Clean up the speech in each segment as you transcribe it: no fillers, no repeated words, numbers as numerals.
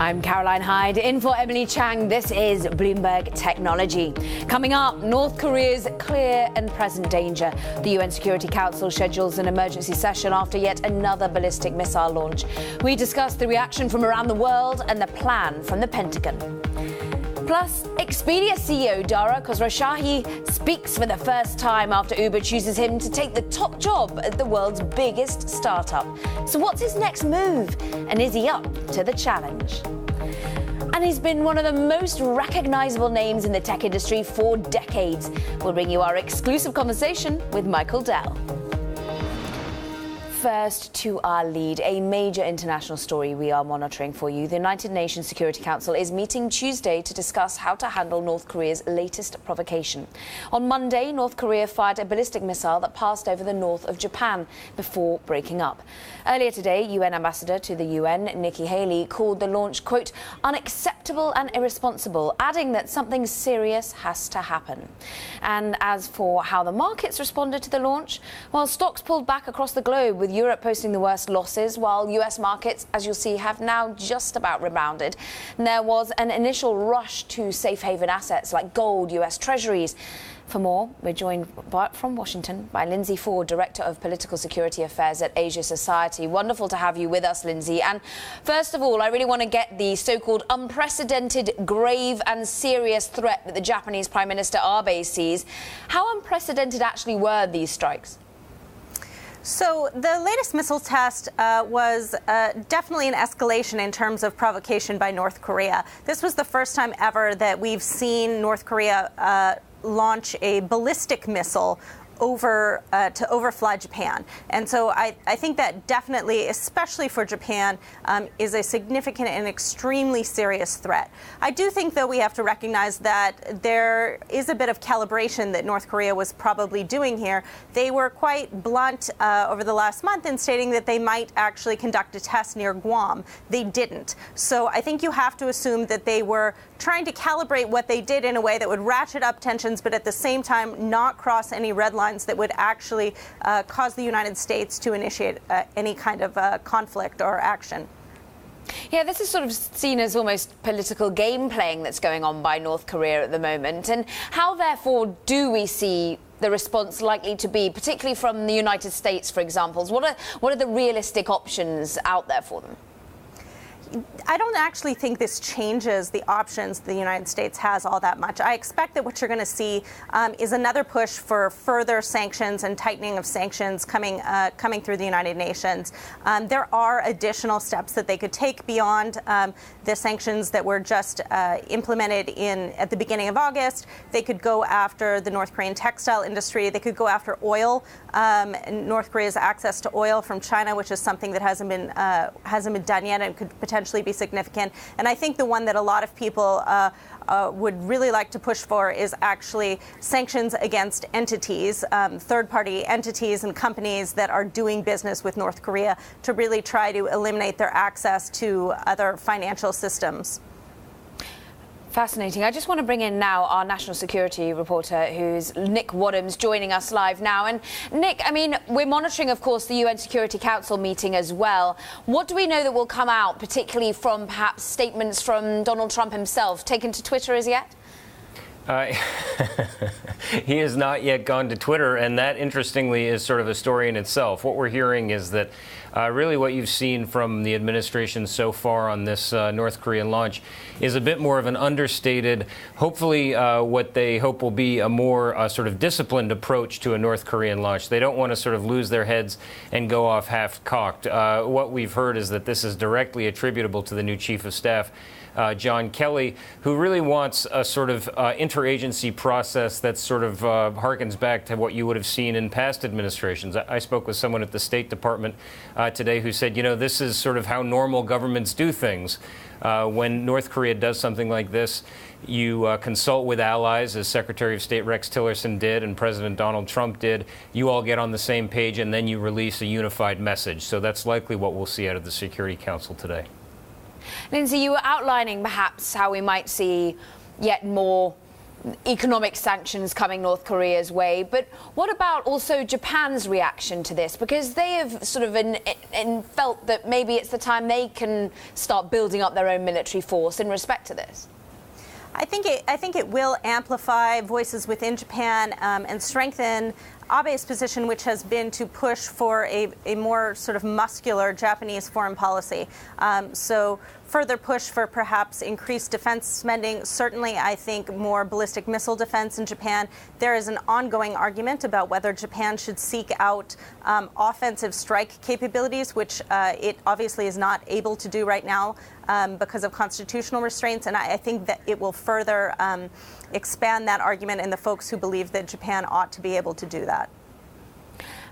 I'm Caroline Hyde, in for Emily Chang. This is Bloomberg Technology. Coming up, North Korea's clear and present danger. The UN Security Council schedules an emergency session after yet another ballistic missile launch. We discuss the reaction from around the world and the plan from the Pentagon. Plus, Expedia CEO Dara Khosrowshahi speaks for the first time after Uber chooses him to take the top job at the world's biggest startup. So what's his next move? And is he up to the challenge? And he's been one of the most recognizable names in the tech industry for decades. We'll bring you our exclusive conversation with Michael Dell. First to our lead, a major international story we are monitoring for you. The United Nations Security Council is meeting Tuesday to discuss how to handle North Korea's latest provocation. On Monday, North Korea fired a ballistic missile that passed over the north of Japan before breaking up. Earlier today, UN Ambassador to the UN, Nikki Haley, called the launch, quote, unacceptable and irresponsible, adding that something serious has to happen. And as for how the markets responded to the launch, while stocks pulled back across the globe, with Europe posting the worst losses, while US markets, as you'll see, have now just about rebounded. And there was an initial rush to safe haven assets like gold, US treasuries. For more, we're joined from Washington by Lindsay Ford, Director of Political Security Affairs at Asia Society. Wonderful to have you with us, Lindsay. And first of all, I really want to get the so-called unprecedented, grave and serious threat that the Japanese Prime Minister Abe sees. How unprecedented actually were these strikes? So the latest missile test was definitely an escalation in terms of provocation by North Korea. This was the first time ever that we've seen North Korea launch a ballistic missile to overfly Japan. And so I think that definitely, especially for Japan, is a significant and extremely serious threat. I do think, though, we have to recognize that there is a bit of calibration that North Korea was probably doing here. They were quite blunt over the last month in stating that they might actually conduct a test near Guam. They didn't. So I think you have to assume that they were trying to calibrate what they did in a way that would ratchet up tensions, but at the same time not cross any red lines that would actually cause the United States to initiate any kind of conflict or action. Yeah, this is sort of seen as almost political game playing that's going on by North Korea at the moment. And how, therefore, do we see the response likely to be, particularly from the United States, for example? What are the realistic options out there for them? I don't actually think this changes the options the United States has all that much. I expect that what you're going to see is another push for further sanctions and tightening of sanctions coming through the United Nations. There are additional steps that they could take beyond the sanctions that were just implemented at the beginning of August. They could go after the North Korean textile industry. They could go after oil, North Korea's access to oil from China, which is something that hasn't been done yet and could potentially be significant. And I think the one that a lot of people would really like to push for is actually sanctions against entities, third-party entities and companies that are doing business with North Korea, to really try to eliminate their access to other financial systems. Fascinating. I just want to bring in now our national security reporter, who's Nick Wadhams, joining us live now. And Nick, I mean, we're monitoring, of course, the UN Security Council meeting as well. What do we know that will come out, particularly from perhaps statements from Donald Trump himself, taken to Twitter as yet? He has not yet gone to Twitter, and that, interestingly, is sort of a story in itself. What we're hearing is that really what you've seen from the administration so far on this North Korean launch is a bit more of an understated, hopefully what they hope will be a more sort of disciplined approach to a North Korean launch. They don't want to sort of lose their heads and go off half-cocked. What we've heard is that this is directly attributable to the new chief of staff, John Kelly, who really wants a sort of interagency process that sort of harkens back to what you would have seen in past administrations. I spoke with someone at the State Department today who said, you know, this is sort of how normal governments do things. When North Korea does something like this, you consult with allies, as Secretary of State Rex Tillerson did and President Donald Trump did. You all get on the same page, and then you release a unified message. So that's likely what we'll see out of the Security Council today. Lindsay, you were outlining perhaps how we might see yet more economic sanctions coming North Korea's way. But what about also Japan's reaction to this? Because they have sort of felt that maybe it's the time they can start building up their own military force in respect to this. I think it will amplify voices within Japan and strengthen Abe's position, which has been to push for a more sort of muscular Japanese foreign policy. So further push for perhaps increased defense spending. Certainly, I think more ballistic missile defense in Japan. There is an ongoing argument about whether Japan should seek out offensive strike capabilities, which it obviously is not able to do right now because of constitutional restraints. And I think that it will further expand that argument in the folks who believe that Japan ought to be able to do that.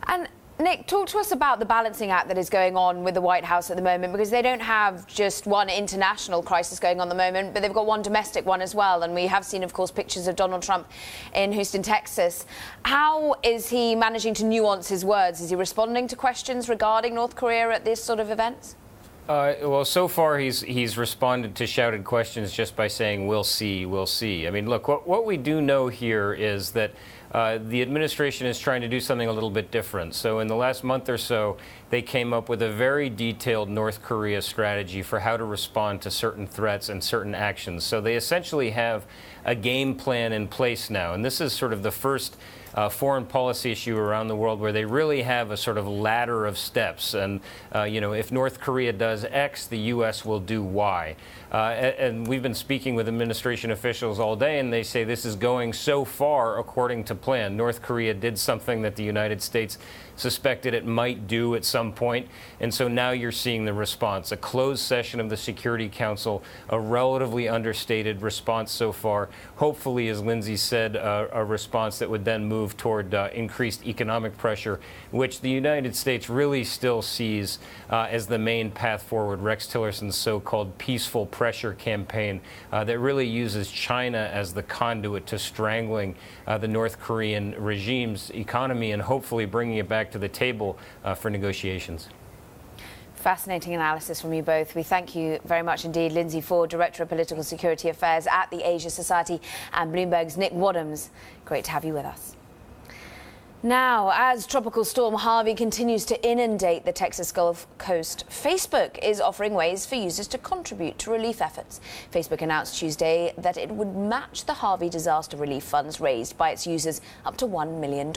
And Nick, talk to us about the balancing act that is going on with the White House at the moment, because they don't have just one international crisis going on at the moment, but they've got one domestic one as well. And we have seen, of course, pictures of Donald Trump in Houston, Texas. How is he managing to nuance his words? Is he responding to questions regarding North Korea at this sort of events? Well, so far he's responded to shouted questions just by saying, "We'll see, we'll see." I mean, look, what we do know here is that the administration is trying to do something a little bit different. So in the last month or so, they came up with a very detailed North Korea strategy for how to respond to certain threats and certain actions. So they essentially have a game plan in place now. And this is sort of the first foreign policy issue around the world where they really have a sort of ladder of steps. And, if North Korea does X, the U.S. will do Y. And we've been speaking with administration officials all day, and they say this is going so far according to plan. North Korea did something that the United States suspected it might do at some point. And so now you're seeing the response, a closed session of the Security Council, a relatively understated response so far. Hopefully, as Lindsay said, a response that would then move toward increased economic pressure, which the United States really still sees as the main path forward. Rex Tillerson's so-called peaceful pressure campaign that really uses China as the conduit to strangling the North Korean regime's economy and hopefully bringing it back to the table for negotiations. Fascinating analysis from you both. We thank you very much indeed. Lindsay Ford, Director of Political Security Affairs at the Asia Society, and Bloomberg's Nick Wadhams. Great to have you with us. Now, as Tropical Storm Harvey continues to inundate the Texas Gulf Coast, Facebook is offering ways for users to contribute to relief efforts. Facebook announced Tuesday that it would match the Harvey disaster relief funds raised by its users up to $1 million.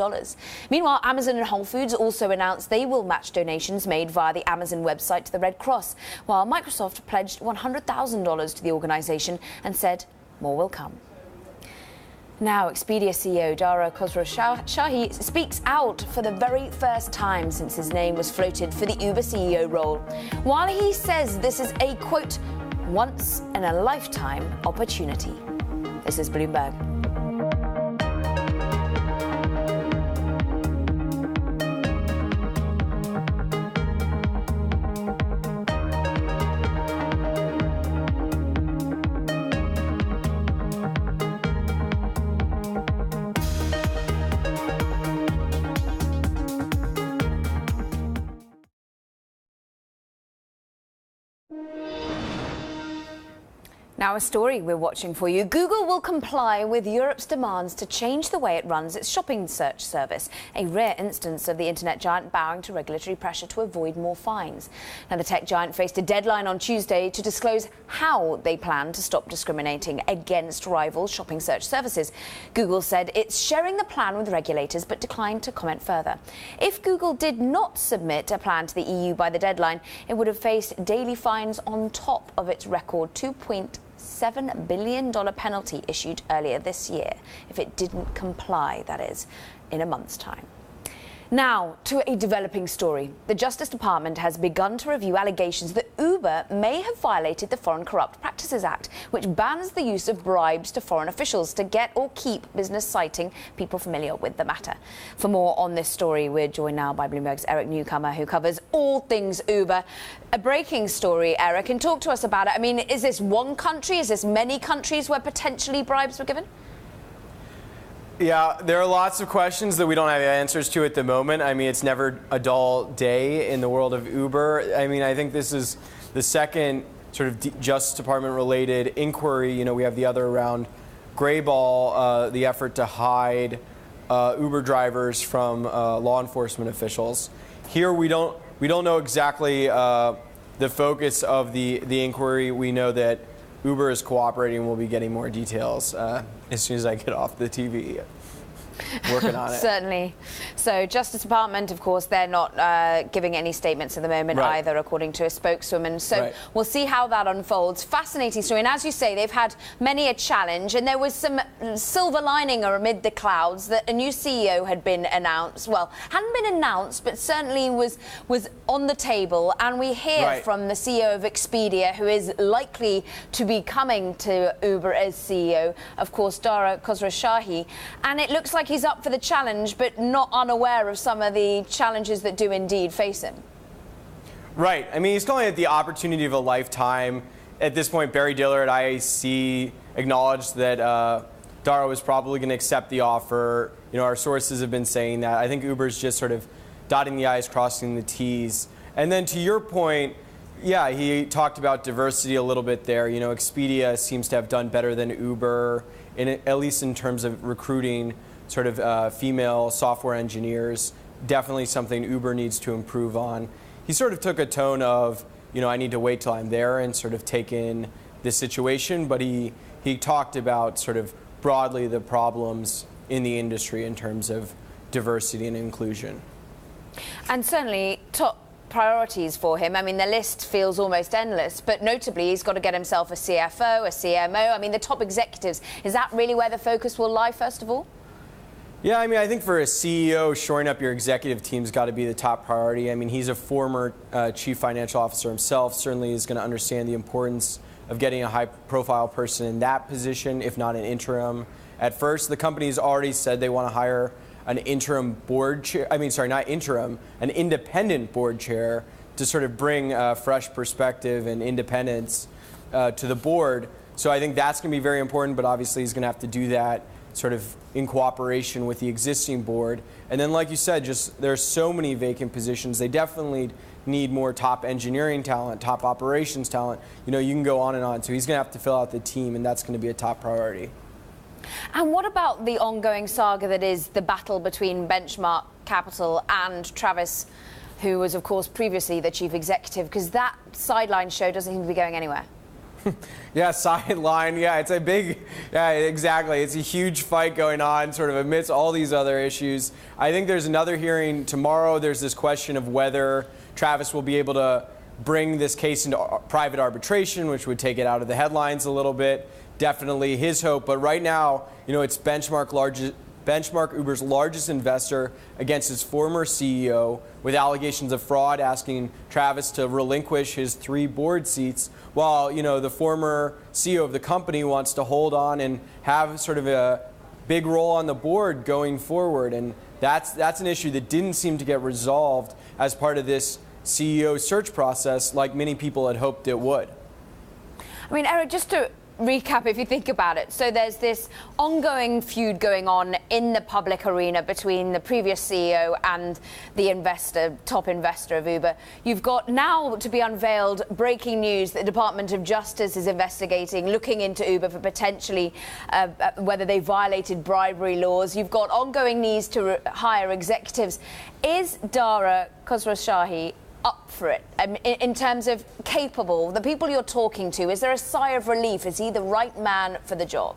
Meanwhile, Amazon and Whole Foods also announced they will match donations made via the Amazon website to the Red Cross, while Microsoft pledged $100,000 to the organization and said more will come. Now, Expedia CEO Dara Khosrowshahi speaks out for the very first time since his name was floated for the Uber CEO role. While he says this is a, quote, once-in-a-lifetime opportunity. This is Bloomberg. Now, a story we're watching for you. Google will comply with Europe's demands to change the way it runs its shopping search service, a rare instance of the internet giant bowing to regulatory pressure to avoid more fines. Now, the tech giant faced a deadline on Tuesday to disclose how they plan to stop discriminating against rival shopping search services. Google said it's sharing the plan with regulators but declined to comment further. If Google did not submit a plan to the EU by the deadline, it would have faced daily fines on top of its record $2.7 billion penalty issued earlier this year, if it didn't comply, that is, in a month's time. Now, to a developing story. The Justice Department has begun to review allegations that Uber may have violated the Foreign Corrupt Practices Act, which bans the use of bribes to foreign officials to get or keep business, citing people familiar with the matter. For more on this story, we're joined now by Bloomberg's Eric Newcomer, who covers all things Uber. A breaking story, Eric, and talk to us about it. I mean, is this one country? Is this many countries where potentially bribes were given? Yeah, there are lots of questions that we don't have answers to at the moment. I mean, it's never a dull day in the world of Uber. I mean, I think this is the second sort of Justice Department related inquiry. You know, we have the other around grayball the effort to hide Uber drivers from law enforcement officials. Here we don't know exactly the focus of the inquiry. We know that Uber is cooperating. We'll be getting more details as soon as I get off the TV. Working on it. Certainly. So Justice Department, of course, they're not giving any statements at the moment either, according to a spokeswoman. So we'll see how that unfolds. Fascinating story. And as you say, they've had many a challenge. And there was some silver lining amid the clouds that a new CEO had been announced. Well, hadn't been announced, but certainly was on the table. And we hear from the CEO of Expedia, who is likely to be coming to Uber as CEO, of course, Dara Khosrowshahi. And it looks like he's up for the challenge, but not unaware of some of the challenges that do indeed face him. Right. I mean, he's calling it the opportunity of a lifetime. At this point, Barry Diller at IAC acknowledged that Dara was probably going to accept the offer. You know, our sources have been saying that. I think Uber's just sort of dotting the I's, crossing the T's. And then to your point, yeah, he talked about diversity a little bit there. You know, Expedia seems to have done better than Uber, at least in terms of recruiting sort of female software engineers. Definitely something Uber needs to improve on. He sort of took a tone of, you know, I need to wait till I'm there and sort of take in the situation, but he talked about sort of broadly the problems in the industry in terms of diversity and inclusion. And certainly top priorities for him. I mean, the list feels almost endless, but notably he's got to get himself a CFO, a CMO. I mean, the top executives. Is that really where the focus will lie, first of all? Yeah, I mean, I think for a CEO, shoring up your executive team's got to be the top priority. I mean, he's a former chief financial officer himself, certainly is going to understand the importance of getting a high-profile person in that position, if not an interim. At first, the company's already said they want to hire an interim board chair, an independent board chair to sort of bring fresh perspective and independence to the board. So I think that's going to be very important, but obviously he's going to have to do that sort of in cooperation with the existing board. And then, like you said, just there's so many vacant positions. They definitely need more top engineering talent, top operations talent. You know, you can go on and on. So he's going to have to fill out the team, and that's going to be a top priority. And what about the ongoing saga that is the battle between Benchmark Capital and Travis, who was, of course, previously the chief executive? Because that sideline show doesn't seem to be going anywhere. Yeah, sideline. Yeah, it's a big, yeah, exactly. It's a huge fight going on sort of amidst all these other issues. I think there's another hearing tomorrow. There's this question of whether Travis will be able to bring this case into private arbitration, which would take it out of the headlines a little bit. Definitely his hope. But right now, you know, it's Benchmark, Uber's largest investor, against his former CEO with allegations of fraud, asking Travis to relinquish his 3 board seats, while, you know, the former CEO of the company wants to hold on and have sort of a big role on the board going forward. And that's an issue that didn't seem to get resolved as part of this CEO search process like many people had hoped it would. I mean, Eric, just to recap, if you think about it. So there's this ongoing feud going on in the public arena between the previous CEO and the top investor of Uber. You've got now to be unveiled breaking news that the Department of Justice is investigating, looking into Uber for potentially whether they violated bribery laws. You've got ongoing needs to hire executives. Is Dara Khosrowshahi up for it in terms of capable, the people you're talking to? Is there a sigh of relief? Is he the right man for the job?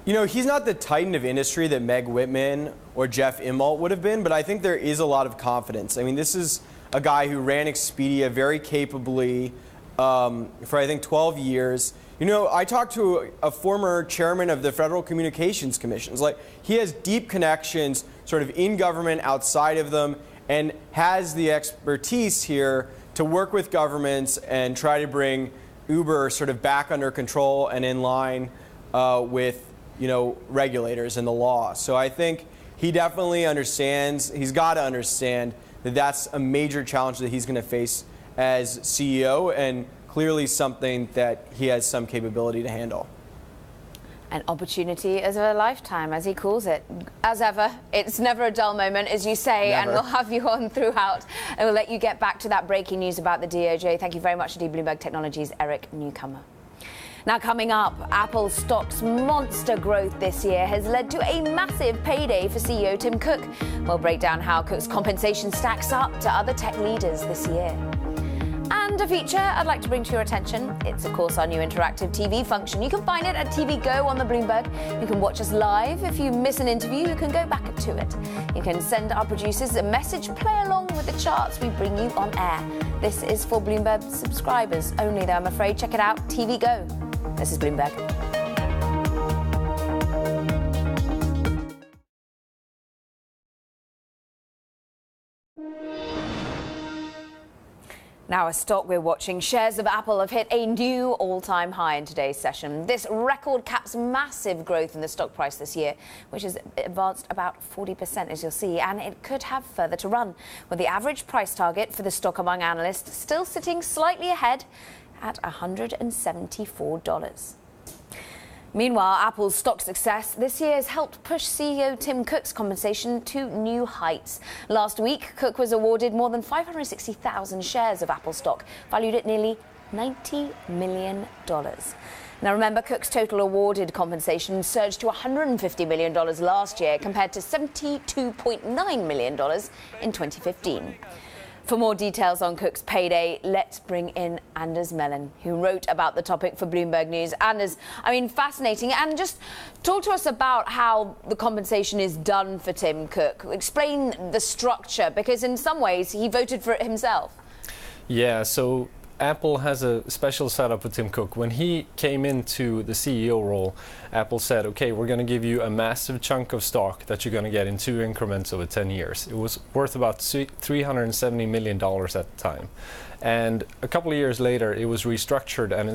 You know, he's not the titan of industry that Meg Whitman or Jeff Immelt would have been, but I think there is a lot of confidence. I mean, this is a guy who ran Expedia very capably for, I think, 12 years. You know, I talked to a former chairman of the Federal Communications Commissions. Like, he has deep connections sort of in government, outside of them, and has the expertise here to work with governments and try to bring Uber sort of back under control and in line with, you know, regulators and the law. So I think he definitely understands, he's got to understand that that's a major challenge that he's going to face as CEO, and clearly something that he has some capability to handle. An opportunity of a lifetime, as he calls it. As ever, it's never a dull moment, as you say, Never. And we'll have you on throughout. And we'll let you get back to that breaking news about the DOJ. Thank you very much indeed, Bloomberg Technologies' Eric Newcomer. Now coming up, Apple stock's monster growth this year has led to a massive payday for CEO Tim Cook. We'll break down how Cook's compensation stacks up to other tech leaders this year. And a feature I'd like to bring to your attention. It's, of course, our new interactive TV function. You can find it at TV Go on the Bloomberg. You can watch us live. If you miss an interview, you can go back to it. You can send our producers a message, play along with the charts we bring you on air. This is for Bloomberg subscribers only, though, I'm afraid. Check it out, TV Go. This is Bloomberg. Now, a stock we're watching, shares of Apple have hit a new all-time high in today's session. This record caps massive growth in the stock price this year, which has advanced about 40%, as you'll see, and it could have further to run, with the average price target for the stock among analysts still sitting slightly ahead at $174. Meanwhile, Apple's stock success this year has helped push CEO Tim Cook's compensation to new heights. Last week, Cook was awarded more than 560,000 shares of Apple stock, valued at nearly $90 million. Now remember, Cook's total awarded compensation surged to $150 million last year, compared to $72.9 million in 2015. For more details on Cook's payday, let's bring in Anders Mellon, who wrote about the topic for Bloomberg News. Anders, fascinating. And just talk to us about how the compensation is done for Tim Cook. Explain the structure, because in some ways he voted for it himself. Yeah, so Apple has a special setup with Tim Cook. When he came into the CEO role, Apple said, okay, we're going to give you a massive chunk of stock that you're going to get in 2 increments over 10 years. It was worth about $370 million at the time. And a couple of years later, it was restructured and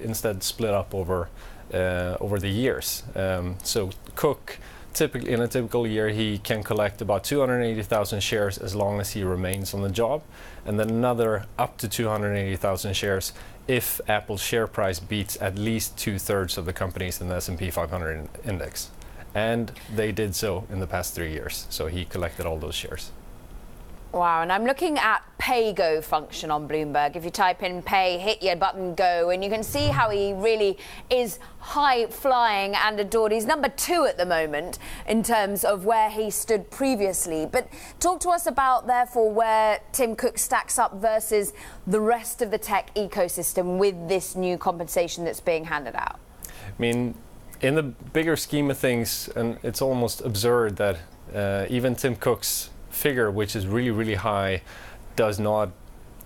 instead split up over the years. So Cook, typically in a typical year, he can collect about 280,000 shares as long as he remains on the job, and then another up to 280,000 shares if Apple's share price beats at least 2/3 of the companies in the S&P 500 index. And they did so in the past 3 years. So he collected all those shares. Wow, and I'm looking at Pay Go function on Bloomberg. If you type in pay, hit your button go, and you can see how he really is high flying and adored. He's number 2 at the moment in terms of where he stood previously. But talk to us about, therefore, where Tim Cook stacks up versus the rest of the tech ecosystem with this new compensation that's being handed out. I mean, in the bigger scheme of things, and it's almost absurd that even Tim Cook's figure, which is really, really high, does not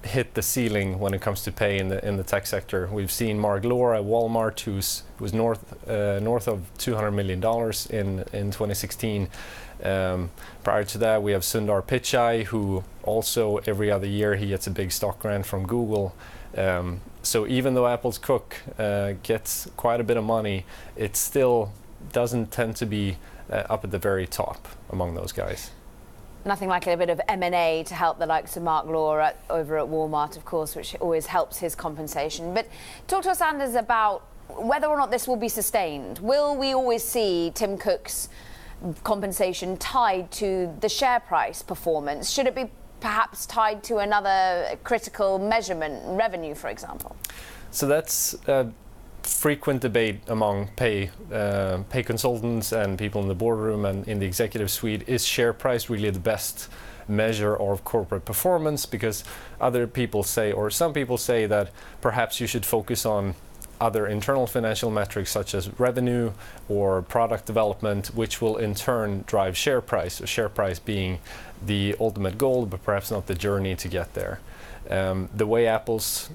hit the ceiling when it comes to pay in the tech sector. We've seen Mark Lohr at Walmart, who was north of $200 million in 2016. Prior to that, we have Sundar Pichai, who also every other year he gets a big stock grant from Google. So even though Apple's Cook gets quite a bit of money, it still doesn't tend to be up at the very top among those guys. Nothing like a bit of M&A to help the likes of Mark Lohr over at Walmart, of course, which always helps his compensation. But talk to us, Anders, about whether or not this will be sustained. Will we always see Tim Cook's compensation tied to the share price performance? Should it be perhaps tied to another critical measurement, revenue, for example? So that's frequent debate among pay consultants and people in the boardroom and in the executive suite. Is share price really the best measure of corporate performance? Because other people say, or some people say, that perhaps you should focus on other internal financial metrics such as revenue or product development, which will in turn drive share price, so share price being the ultimate goal, but perhaps not the journey to get there. The way Apple's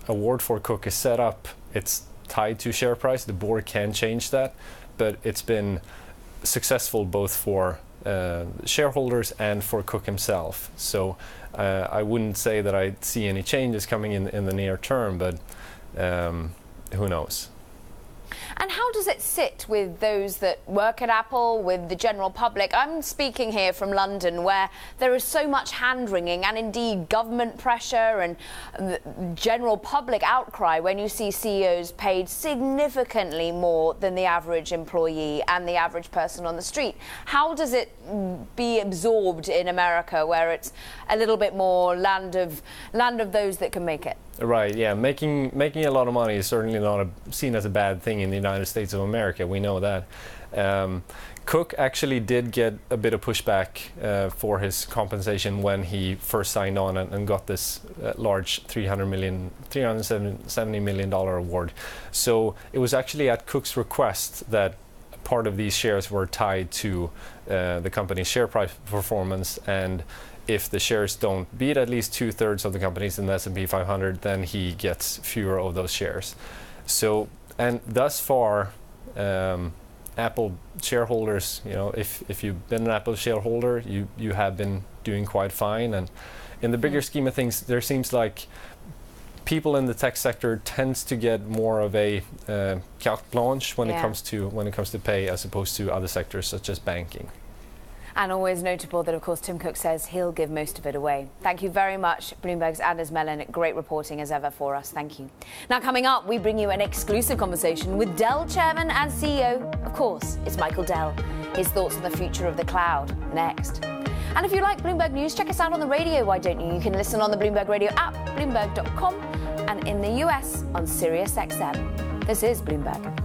award for Cook is set up, it's tied to share price. The board can change that, but it's been successful both for shareholders and for Cook himself. So I wouldn't say that I see any changes coming in the near term, but who knows? And how does it sit with those that work at Apple, with the general public? I'm speaking here from London, where there is so much hand-wringing and indeed government pressure and general public outcry when you see CEOs paid significantly more than the average employee and the average person on the street. How does it be absorbed in America, where it's a little bit more land of those that can make it? Right, yeah. Making a lot of money is certainly not seen as a bad thing in the United States of America. We know that. Cook actually did get a bit of pushback for his compensation when he first signed on and got this large $370 million award. So it was actually at Cook's request that part of these shares were tied to the company's share price performance, and if the shares don't beat at least 2/3 of the companies in the S&P 500, then he gets fewer of those shares. So, and thus far, Apple shareholders, if you've been an Apple shareholder, you have been doing quite fine. And in the bigger scheme of things, there seems like people in the tech sector tends to get more of a carte blanche when it comes to pay, as opposed to other sectors such as banking. And always notable that, of course, Tim Cook says he'll give most of it away. Thank you very much, Bloomberg's Anders Mellon. Great reporting as ever for us. Thank you. Now, coming up, we bring you an exclusive conversation with Dell Chairman and CEO. Of course, it's Michael Dell. His thoughts on the future of the cloud next. And if you like Bloomberg News, check us out on the radio, why don't you? You can listen on the Bloomberg Radio app, Bloomberg.com, and in the US on SiriusXM. This is Bloomberg.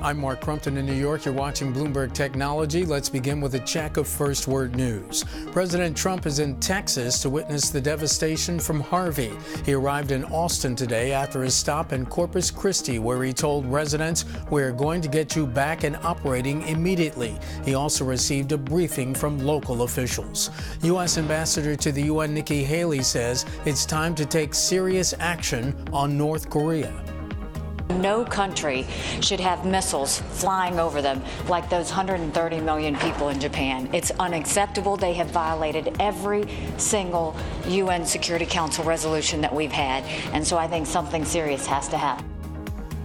I'm Mark Crumpton in New York. You're watching Bloomberg Technology. Let's begin with a check of First Word News. President Trump is in Texas to witness the devastation from Harvey. He arrived in Austin today after his stop in Corpus Christi, where he told residents, "We're going to get you back and operating immediately." He also received a briefing from local officials. U.S. Ambassador to the UN Nikki Haley says it's time to take serious action on North Korea. No country should have missiles flying over them like those 130 million people in Japan. It's unacceptable. They have violated every single UN Security Council resolution that we've had. And so I think something serious has to happen.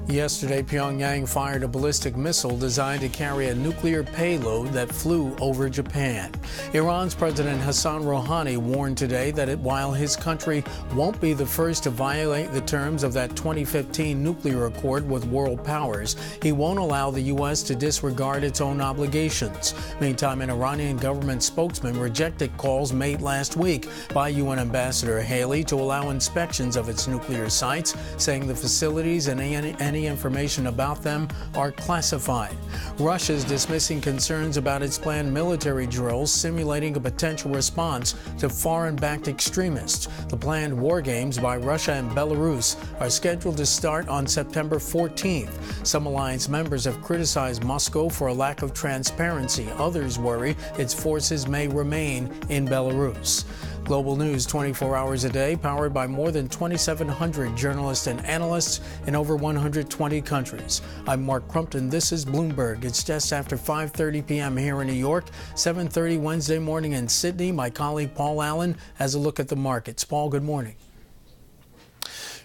Yesterday, Pyongyang fired a ballistic missile designed to carry a nuclear payload that flew over Japan. Iran's President Hassan Rouhani warned today that while his country won't be the first to violate the terms of that 2015 nuclear accord with world powers, he won't allow the U.S. to disregard its own obligations. Meantime, an Iranian government spokesman rejected calls made last week by UN Ambassador Haley to allow inspections of its nuclear sites, saying the facilities and any information about them are classified. Russia is dismissing concerns about its planned military drills simulating a potential response to foreign-backed extremists. The planned war games by Russia and Belarus are scheduled to start on September 14th. Some alliance members have criticized Moscow for a lack of transparency. Others worry its forces may remain in Belarus. Global news 24 hours a day, powered by more than 2,700 journalists and analysts in over 120 countries. I'm Mark Crumpton. This is Bloomberg. It's just after 5:30 p.m. here in New York, 7:30 Wednesday morning in Sydney. My colleague Paul Allen has a look at the markets. Paul, good morning.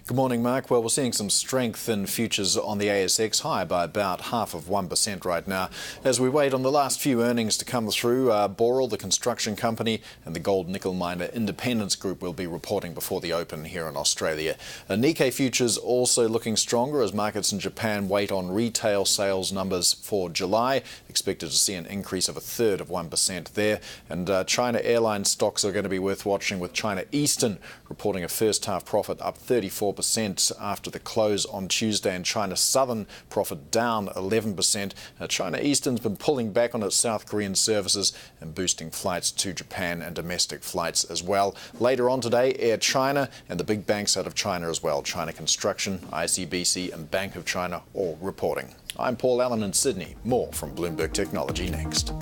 Good morning, Mark. Well, we're seeing some strength in futures on the ASX, high by about 0.5% right now. As we wait on the last few earnings to come through, Boral, the construction company, and the gold nickel miner Independence Group will be reporting before the open here in Australia. Nikkei futures also looking stronger as markets in Japan wait on retail sales numbers for July. Expected to see an increase of 1/3 there. And China airline stocks are going to be worth watching, with China Eastern reporting a first half profit up 34% after the close on Tuesday, and China Southern profit down 11%. China Eastern's been pulling back on its South Korean services and boosting flights to Japan and domestic flights as well. Later on today, Air China and the big banks out of China as well. China Construction, ICBC and Bank of China all reporting. I'm Paul Allen in Sydney. More from Bloomberg Technology next.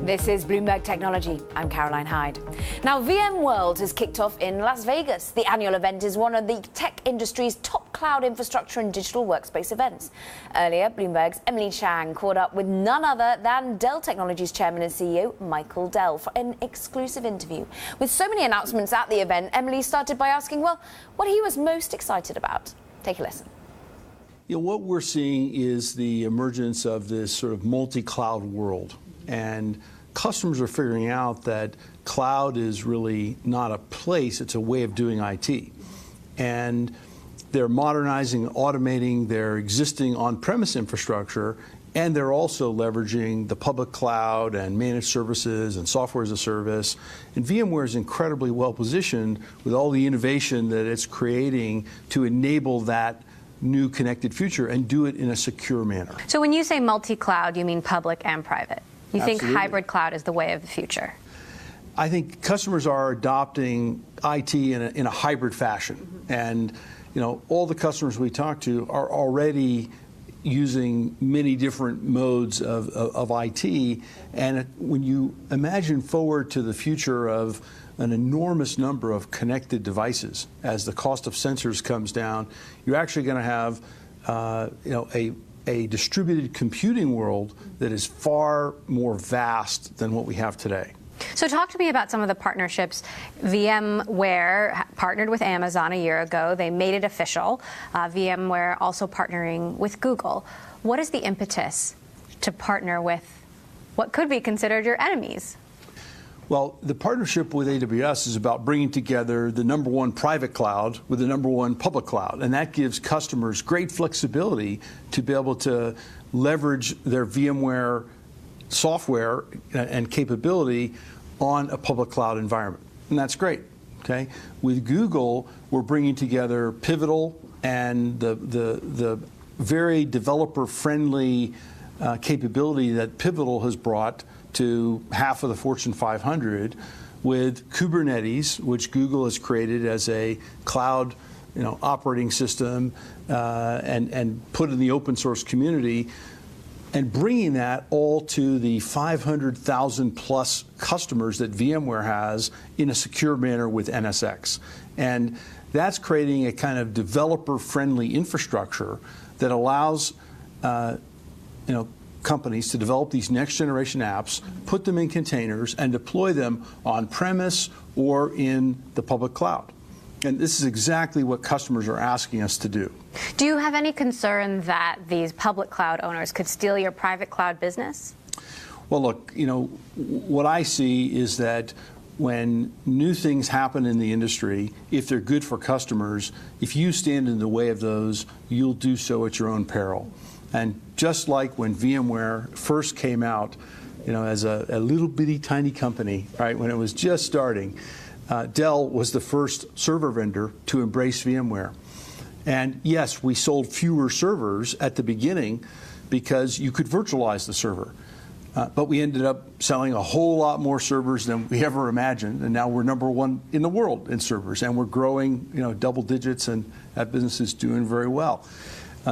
This is Bloomberg Technology. I'm Caroline Hyde. Now, VMworld has kicked off in Las Vegas. The annual event is one of the tech industry's top cloud infrastructure and digital workspace events. Earlier, Bloomberg's Emily Chang caught up with none other than Dell Technologies Chairman and CEO Michael Dell for an exclusive interview. With so many announcements at the event, Emily started by asking, well, what he was most excited about. Take a listen. What we're seeing is the emergence of this sort of multi-cloud world. And customers are figuring out that cloud is really not a place, it's a way of doing IT. And they're modernizing, automating their existing on-premise infrastructure, and they're also leveraging the public cloud and managed services and software as a service. And VMware is incredibly well positioned with all the innovation that it's creating to enable that new connected future and do it in a secure manner. So when you say multi-cloud, you mean public and private? You Absolutely. think hybrid cloud is the way of the future? I think customers are adopting IT in a hybrid fashion. And all the customers we talk to are already using many different modes of IT. And when you imagine forward to the future of an enormous number of connected devices, as the cost of sensors comes down, you're actually going to have a distributed computing world that is far more vast than what we have today. So talk to me about some of the partnerships. VMware partnered with Amazon a year ago. They made it official. VMware also partnering with Google. What is the impetus to partner with what could be considered your enemies? Well, the partnership with AWS is about bringing together the #1 private cloud with the #1 public cloud. And that gives customers great flexibility to be able to leverage their VMware software and capability on a public cloud environment. And that's great. Okay? With Google, we're bringing together Pivotal and the very developer-friendly capability that Pivotal has brought to half of the Fortune 500 with Kubernetes, which Google has created as a cloud operating system and put in the open source community, and bringing that all to the 500,000 plus customers that VMware has in a secure manner with NSX. And that's creating a kind of developer-friendly infrastructure that allows companies to develop these next-generation apps, put them in containers, and deploy them on-premise or in the public cloud. And this is exactly what customers are asking us to do. Do you have any concern that these public cloud owners could steal your private cloud business? Well, look, what I see is that when new things happen in the industry, if they're good for customers, if you stand in the way of those, you'll do so at your own peril. And just like when VMware first came out, as a little bitty tiny company, right, when it was just starting, Dell was the first server vendor to embrace VMware. And yes, we sold fewer servers at the beginning because you could virtualize the server. But we ended up selling a whole lot more servers than we ever imagined. And now we're #1 in the world in servers. And we're growing double digits, and that business is doing very well.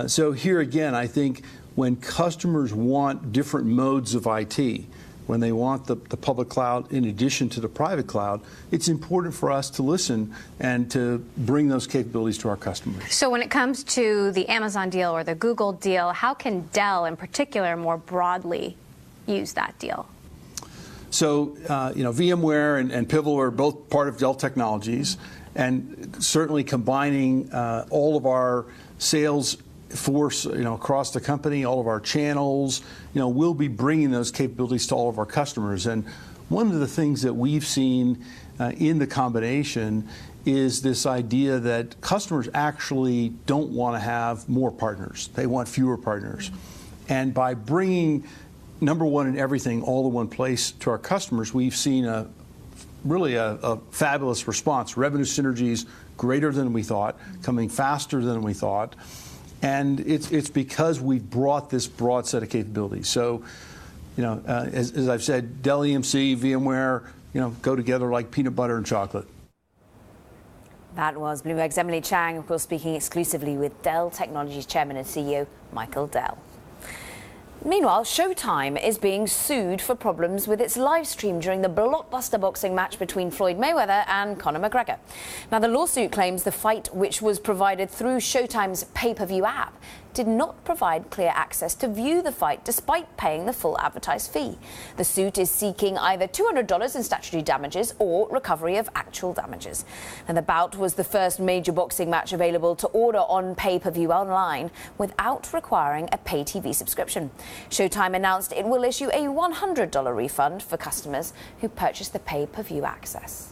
So here again, I think when customers want different modes of IT, when they want the public cloud in addition to the private cloud, it's important for us to listen and to bring those capabilities to our customers. So when it comes to the Amazon deal or the Google deal, how can Dell in particular more broadly use that deal? So, VMware and Pivotal are both part of Dell Technologies, and certainly combining all of our sales force, across the company, all of our channels, we'll be bringing those capabilities to all of our customers. And one of the things that we've seen in the combination is this idea that customers actually don't want to have more partners. They want fewer partners. And by bringing #1 in everything all in one place to our customers, we've seen really a fabulous response. Revenue synergies greater than we thought, coming faster than we thought. And it's because we've brought this broad set of capabilities. So, as I've said, Dell EMC, VMware, go together like peanut butter and chocolate. That was Bloomberg's Emily Chang, of course, speaking exclusively with Dell Technologies Chairman and CEO Michael Dell. Meanwhile, Showtime is being sued for problems with its live stream during the blockbuster boxing match between Floyd Mayweather and Conor McGregor. Now, the lawsuit claims the fight, which was provided through Showtime's pay-per-view app, did not provide clear access to view the fight despite paying the full advertised fee. The suit is seeking either $200 in statutory damages or recovery of actual damages. And the bout was the first major boxing match available to order on pay-per-view online without requiring a pay TV subscription. Showtime announced it will issue a $100 refund for customers who purchase the pay-per-view access.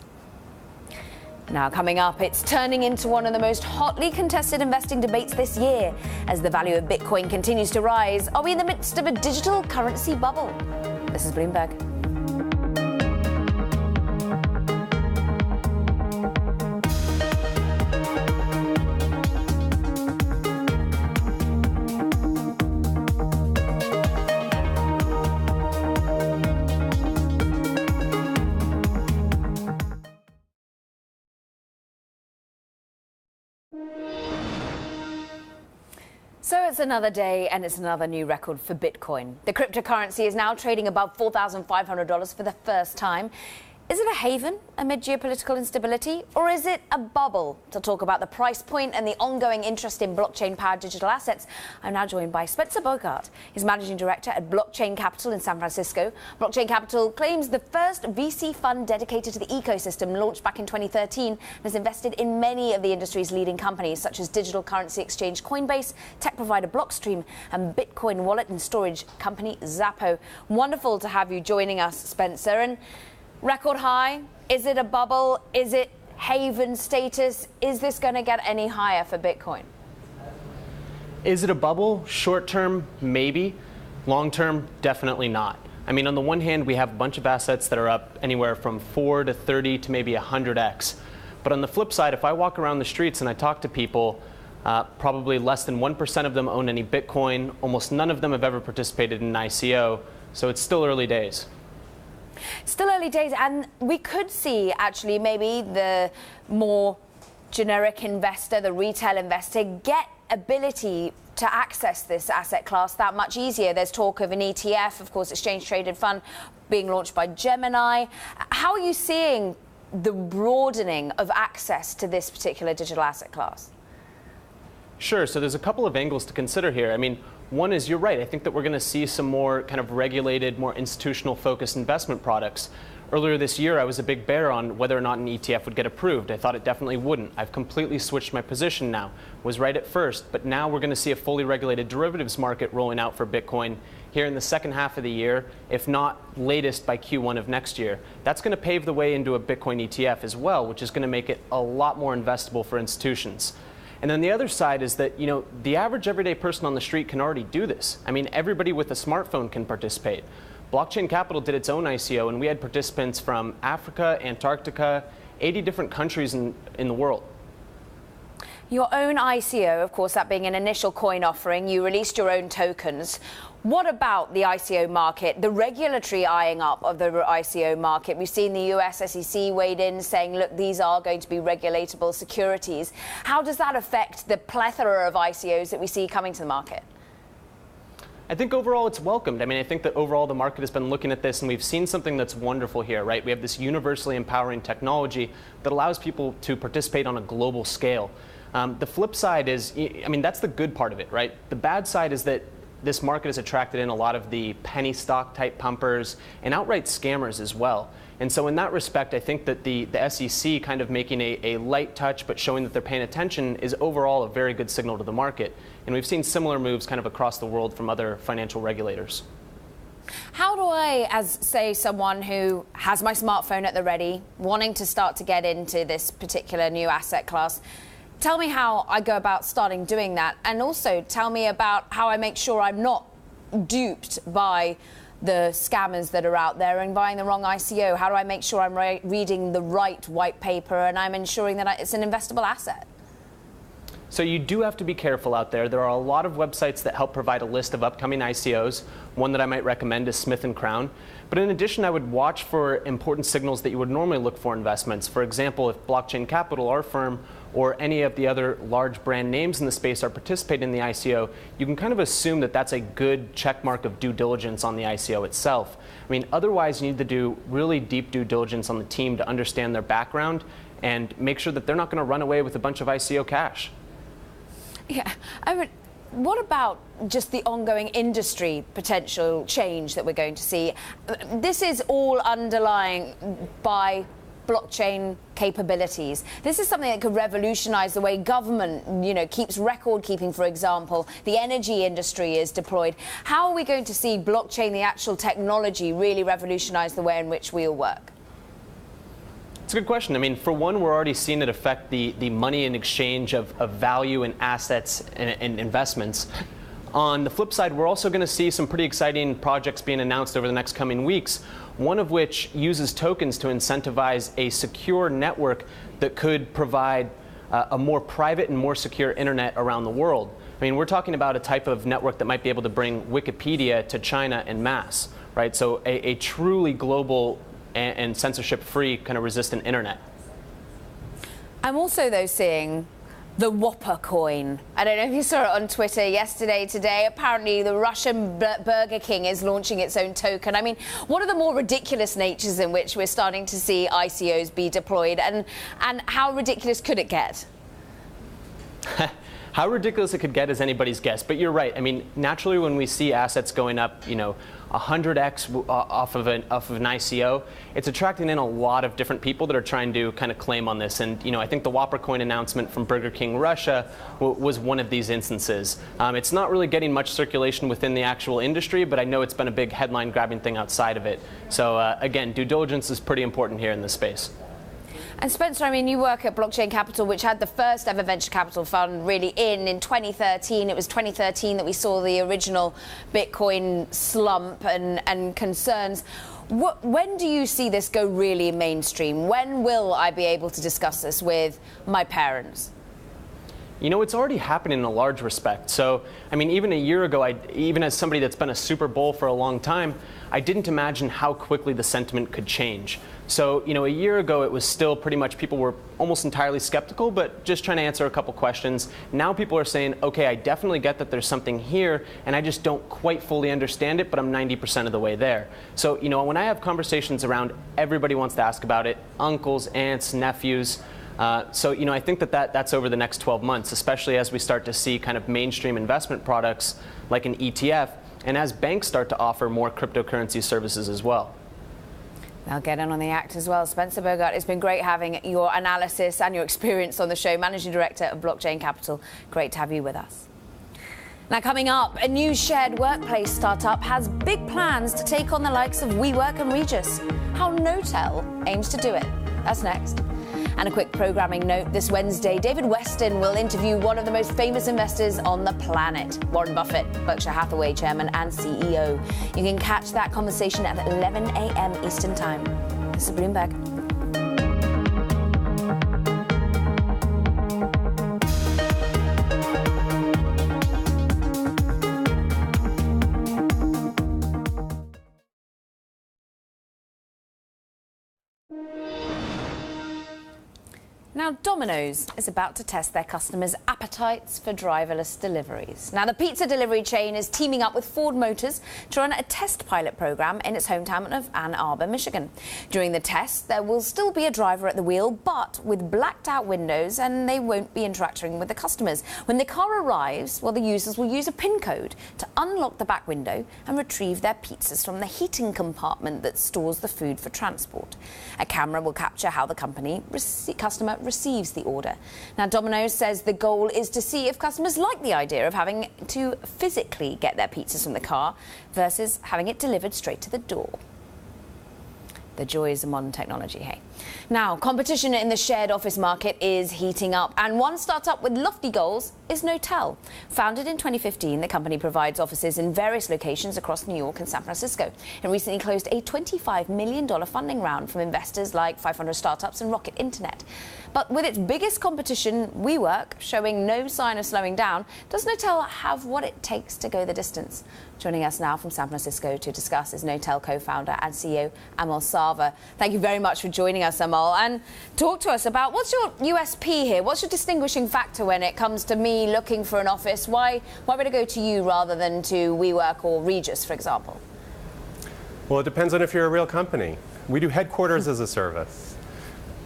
Now coming up, it's turning into one of the most hotly contested investing debates this year. As the value of Bitcoin continues to rise, are we in the midst of a digital currency bubble? This is Bloomberg. So it's another day and it's another new record for Bitcoin. The cryptocurrency is now trading above $4,500 for the first time. Is it a haven amid geopolitical instability, or is it a bubble? To talk about the price point and the ongoing interest in blockchain-powered digital assets, I'm now joined by Spencer Bogart. He's managing director at Blockchain Capital in San Francisco. Blockchain Capital claims the first VC fund dedicated to the ecosystem, launched back in 2013, and has invested in many of the industry's leading companies, such as digital currency exchange Coinbase, tech provider Blockstream, and Bitcoin wallet and storage company Zappo. Wonderful to have you joining us, Spencer. And record high? Is it a bubble? Is it haven status? Is this going to get any higher for Bitcoin? Is it a bubble? Short term, maybe. Long term, definitely not. I mean, on the one hand, we have a bunch of assets that are up anywhere from 4 to 30 to maybe 100x. But on the flip side, if I walk around the streets and I talk to people, probably less than 1% of them own any Bitcoin. Almost none of them have ever participated in an ICO. So it's still early days. Still early days, and we could see actually maybe the more generic investor, the retail investor, get ability to access this asset class that much easier. There's talk of an ETF, of course, exchange traded fund being launched by Gemini. How are you seeing the broadening of access to this particular digital asset class? Sure, so there's a couple of angles to consider here. I mean, one is, you're right, I think that we're going to see some more kind of regulated, more institutional focused investment products. Earlier this year, I was a big bear on whether or not an ETF would get approved. I thought it definitely wouldn't. I've completely switched my position now. Was right at first, but now we're going to see a fully regulated derivatives market rolling out for Bitcoin here in the second half of the year, if not latest by Q1 of next year. That's going to pave the way into a Bitcoin ETF as well, which is going to make it a lot more investable for institutions. And then the other side is that, the average everyday person on the street can already do this. I mean, everybody with a smartphone can participate. Blockchain Capital did its own ICO, and we had participants from Africa, Antarctica, 80 different countries in the world. Your own ICO, of course, that being an initial coin offering, you released your own tokens. What about the ICO market, the regulatory eyeing up of the ICO market? We've seen the US SEC weighed in saying, look, these are going to be regulatable securities. How does that affect the plethora of ICOs that we see coming to the market? I think overall it's welcomed. I mean, I think that overall the market has been looking at this, and we've seen something that's wonderful here, right? We have this universally empowering technology that allows people to participate on a global scale. The flip side is, I mean, that's the good part of it, right? The bad side is that this market has attracted in a lot of the penny stock type pumpers and outright scammers as well. And so in that respect, I think that the SEC kind of making a light touch but showing that they're paying attention is overall a very good signal to the market. And we've seen similar moves kind of across the world from other financial regulators. How do I, as, say, someone who has my smartphone at the ready, wanting to start to get into this particular new asset class, tell me how I go about starting doing that, and also tell me about how I make sure I'm not duped by the scammers that are out there and buying the wrong ICO. How do I make sure I'm reading the right white paper and I'm ensuring that it's an investable asset? So you do have to be careful out there. There are a lot of websites that help provide a list of upcoming ICOs. One that I might recommend is Smith & Crown. But in addition, I would watch for important signals that you would normally look for investments. For example, if Blockchain Capital, our firm, or any of the other large brand names in the space are participating in the ICO, you can kind of assume that that's a good checkmark of due diligence on the ICO itself. I mean, otherwise you need to do really deep due diligence on the team to understand their background and make sure that they're not going to run away with a bunch of ICO cash. Yeah, what about just the ongoing industry potential change that we're going to see? This is all underlying by blockchain capabilities. This is something that could revolutionize the way government, keeps record keeping, for example. The energy industry is deployed. How are we going to see blockchain, the actual technology, really revolutionize the way in which we all work? It's a good question. I mean, for one, we're already seeing it affect the money in exchange of value and assets and investments. On the flip side, we're also going to see some pretty exciting projects being announced over the next coming weeks, one of which uses tokens to incentivize a secure network that could provide a more private and more secure internet around the world. I mean, we're talking about a type of network that might be able to bring Wikipedia to China en masse, right? So a truly global and censorship-free kind of resistant internet. I'm also, though, seeing the Whopper coin. I don't know if you saw it on Twitter yesterday, today. Apparently, the Russian Burger King is launching its own token. I mean, what are the more ridiculous natures in which we're starting to see ICOs be deployed, and how ridiculous could it get? How ridiculous it could get is anybody's guess. But you're right. I mean, naturally, when we see assets going up, 100x off of an ICO, it's attracting in a lot of different people that are trying to kind of claim on this. And I think the Whopper coin announcement from Burger King Russia was one of these instances. It's not really getting much circulation within the actual industry, but I know it's been a big headline-grabbing thing outside of it. So again, due diligence is pretty important here in this space. And Spencer, I mean, you work at Blockchain Capital, which had the first ever venture capital fund really in 2013. It was 2013 that we saw the original Bitcoin slump and concerns. When do you see this go really mainstream? When will I be able to discuss this with my parents? It's already happening in a large respect. So, I mean, even a year ago, even as somebody that's been a super bull for a long time, I didn't imagine how quickly the sentiment could change. So, a year ago, it was still pretty much people were almost entirely skeptical, but just trying to answer a couple questions. Now people are saying, okay, I definitely get that there's something here, and I just don't quite fully understand it, but I'm 90% of the way there. So, when I have conversations around, everybody wants to ask about it, uncles, aunts, nephews. So, I think that's over the next 12 months, especially as we start to see kind of mainstream investment products like an ETF, and as banks start to offer more cryptocurrency services as well. I'll get in on the act as well. Spencer Bogart, it's been great having your analysis and your experience on the show. Managing Director of Blockchain Capital. Great to have you with us. Now, coming up, a new shared workplace startup has big plans to take on the likes of WeWork and Regus. How Knotel aims to do it. That's next. And a quick programming note, this Wednesday, David Weston will interview one of the most famous investors on the planet, Warren Buffett, Berkshire Hathaway chairman and CEO. You can catch that conversation at 11 a.m. Eastern Time. This is Bloomberg. Now, Domino's is about to test their customers' appetites for driverless deliveries. Now, the pizza delivery chain is teaming up with Ford Motors to run a test pilot program in its hometown of Ann Arbor, Michigan. During the test, there will still be a driver at the wheel, but with blacked out windows, and they won't be interacting with the customers. When the car arrives, well, the users will use a PIN code to unlock the back window and retrieve their pizzas from the heating compartment that stores the food for transport. A camera will capture how the customer receives the order. Now, Domino's says the goal is to see if customers like the idea of having to physically get their pizzas from the car versus having it delivered straight to the door. The joys of modern technology, hey. Now, competition in the shared office market is heating up, and one startup with lofty goals is Knotel. Founded in 2015, the company provides offices in various locations across New York and San Francisco. It recently closed a $25 million funding round from investors like 500 Startups and Rocket Internet. But with its biggest competition, WeWork, showing no sign of slowing down, does Knotel have what it takes to go the distance? Joining us now from San Francisco to discuss is Knotel co-founder and CEO Amol Sarva. Thank you very much for joining us, Amol, and talk to us about what's your USP here? What's your distinguishing factor when it comes to me looking for an office? Why would I go to you rather than to WeWork or Regus, for example? Well, it depends on if you're a real company. We do headquarters as a service.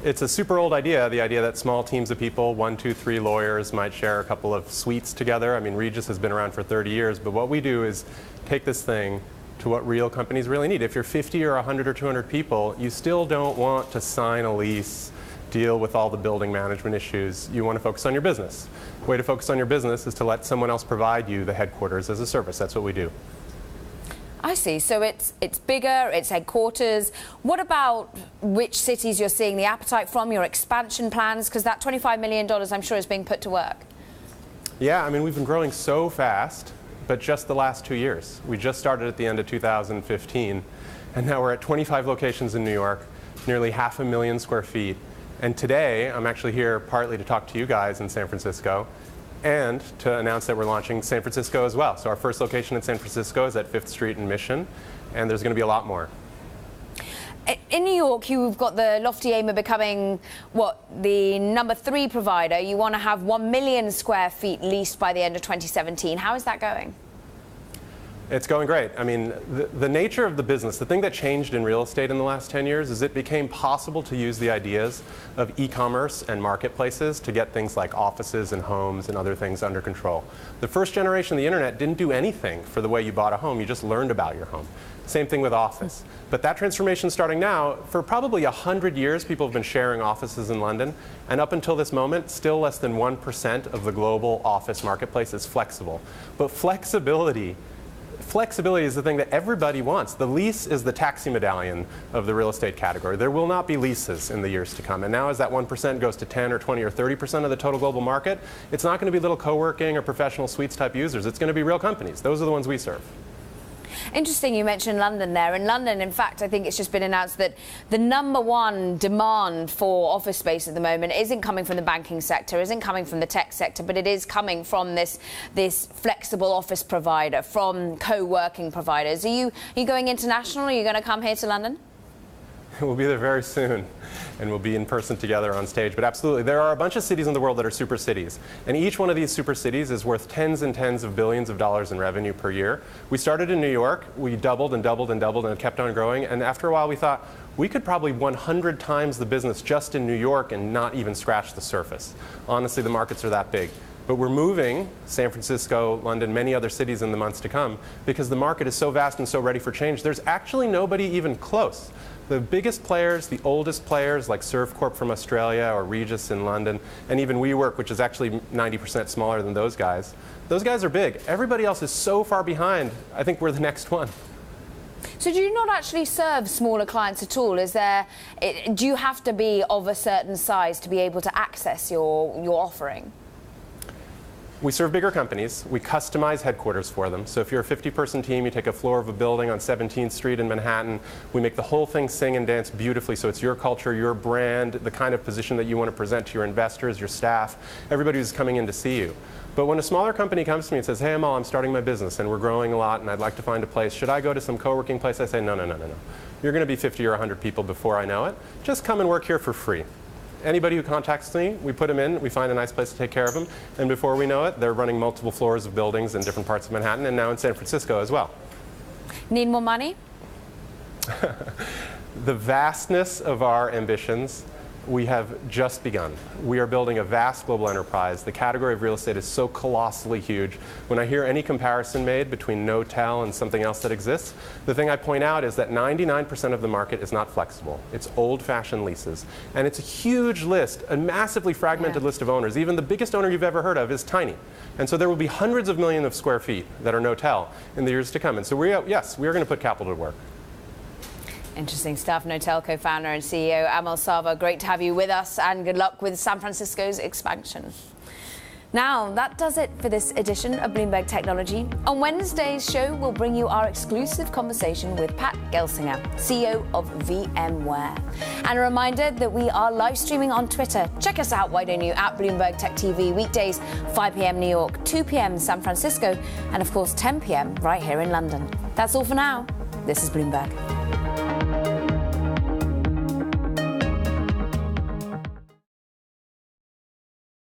It's a super old idea, the idea that small teams of people, 1, 2, 3 lawyers, might share a couple of suites together. I mean, Regis has been around for 30 years, but what we do is take this thing to what real companies really need. If you're 50 or 100 or 200 people, you still don't want to sign a lease, deal with all the building management issues. You want to focus on your business. The way to focus on your business is to let someone else provide you the headquarters as a service. That's what we do. I see. So it's bigger, it's headquarters. What about which cities you're seeing the appetite from, your expansion plans? Because that $25 million, I'm sure, is being put to work. Yeah, I mean, we've been growing so fast, but just the last 2 years. We just started at the end of 2015, and now we're at 25 locations in New York, nearly 500,000 square feet. And today, I'm actually here partly to talk to you guys in San Francisco, and to announce that we're launching San Francisco as well. So our first location in San Francisco is at 5th Street and Mission, and there's going to be a lot more. In New York, you've got the lofty aim of becoming, the number 3 provider. You want to have 1 million square feet leased by the end of 2017. How is that going? It's going great. I mean, the nature of the business, the thing that changed in real estate in the last 10 years is it became possible to use the ideas of e-commerce and marketplaces to get things like offices and homes and other things under control. The first generation of the internet didn't do anything for the way you bought a home. You just learned about your home. Same thing with office. But that transformation is starting now. For probably 100 years, people have been sharing offices in London. And up until this moment, still less than 1% of the global office marketplace is flexible. But flexibility is the thing that everybody wants. The lease is the taxi medallion of the real estate category. There will not be leases in the years to come. And now as that 1% goes to 10 or 20 or 30% of the total global market, it's not going to be little co-working or professional suites type users. It's going to be real companies. Those are the ones we serve. Interesting you mentioned London there. In London, in fact, I think it's just been announced that the number 1 demand for office space at the moment isn't coming from the banking sector, isn't coming from the tech sector, but it is coming from this flexible office provider, from co-working providers. Are you going international? Are you going to come here to London? We'll be there very soon, and we'll be in person together on stage. But absolutely, there are a bunch of cities in the world that are super cities. And each one of these super cities is worth tens and tens of billions of dollars in revenue per year. We started in New York. We doubled and doubled and doubled, and it kept on growing. And after a while, we thought we could probably 100 times the business just in New York and not even scratch the surface. Honestly, the markets are that big. But we're moving San Francisco, London, many other cities in the months to come because the market is so vast and so ready for change. There's actually nobody even close. The biggest players, the oldest players like Servcorp from Australia or Regis in London, and even WeWork, which is actually 90% smaller than those guys are big. Everybody else is so far behind. I think we're the next one. So do you not actually serve smaller clients at all? Do you have to be of a certain size to be able to access your offering? We serve bigger companies. We customize headquarters for them. So if you're a 50-person team, you take a floor of a building on 17th Street in Manhattan. We make the whole thing sing and dance beautifully. So it's your culture, your brand, the kind of position that you want to present to your investors, your staff, everybody who's coming in to see you. But when a smaller company comes to me and says, hey, Amal, I'm starting my business and we're growing a lot and I'd like to find a place. Should I go to some co-working place? I say, no. You're going to be 50 or 100 people before I know it. Just come and work here for free. Anybody who contacts me, we put them in, we find a nice place to take care of them, and before we know it, they're running multiple floors of buildings in different parts of Manhattan and now in San Francisco as well. Need more money? The vastness of our ambitions, we have just begun. We are building a vast global enterprise. The category of real estate is so colossally huge. When I hear any comparison made between no-tell and something else that exists, the thing I point out is that 99% of the market is not flexible. It's old-fashioned leases. And it's a huge list, a massively fragmented list of owners. Even the biggest owner you've ever heard of is tiny. And so there will be hundreds of millions of square feet that are no-tell in the years to come. And so we are going to put capital to work. Interesting stuff. Notel co-founder and CEO Amal Sava, great to have you with us, and good luck with San Francisco's expansion. Now, that does it for this edition of Bloomberg Technology. On Wednesday's show, we'll bring you our exclusive conversation with Pat Gelsinger, CEO of VMware. And a reminder that we are live streaming on Twitter. Check us out, why don't you, at Bloomberg Tech TV, weekdays 5 p.m. New York, 2 p.m. San Francisco, and of course 10 p.m. right here in London. That's all for now. This is Bloomberg.